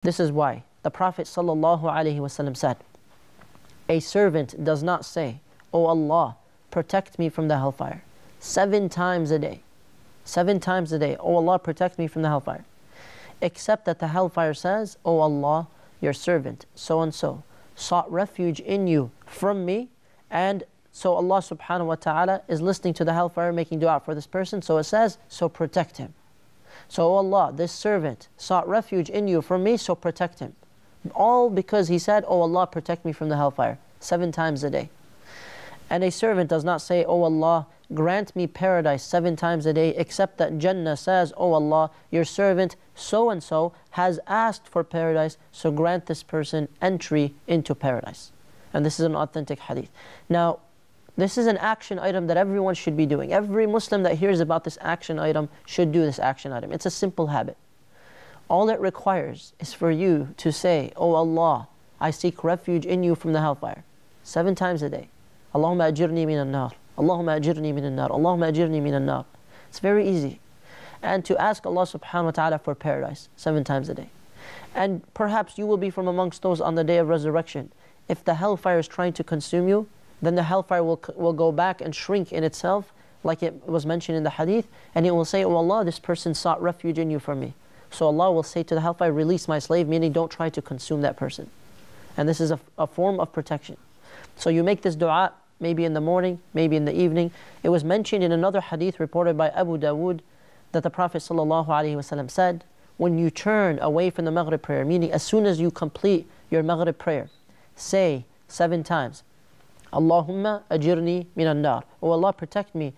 This is why the Prophet ﷺ said, a servant does not say, "O Allah, protect me from the hellfire," 7 times a day. 7 times a day, "O Allah, protect me from the hellfire," except that the hellfire says, "O Allah, your servant, so-and-so, sought refuge in you from me," and so Allah subhanahu wa ta'ala is listening to the hellfire making dua for this person, so it says, "So protect him." So, "O Allah, this servant sought refuge in you from me, so protect him." All because he said, "O Allah, protect me from the hellfire," 7 times a day. And a servant does not say, "O Allah, grant me paradise," 7 times a day, except that Jannah says, "O Allah, your servant so-and-so has asked for paradise, so grant this person entry into paradise." And this is an authentic hadith. Now, this is an action item that everyone should be doing. Every Muslim that hears about this action item should do this action item. It's a simple habit. All it requires is for you to say, "O Allah, I seek refuge in you from the hellfire," 7 times a day. Allahumma ajirni min al-nar. Allahumma ajirni min al-nar. Allahumma ajirni min al-nar. It's very easy. And to ask Allah subhanahu wa ta'ala for paradise 7 times a day. And perhaps you will be from amongst those on the day of resurrection. If the hellfire is trying to consume you, then the hellfire will go back and shrink in itself, like it was mentioned in the hadith, and it will say, "Oh Allah, this person sought refuge in you from me." So Allah will say to the hellfire, "Release my slave," meaning don't try to consume that person. And this is a form of protection. So you make this dua, maybe in the morning, maybe in the evening. It was mentioned in another hadith reported by Abu Dawood that the Prophet ﷺ said, when you turn away from the Maghrib prayer, meaning as soon as you complete your Maghrib prayer, say 7 times, "Allahumma ajirni min al-nar." "O Allah, protect me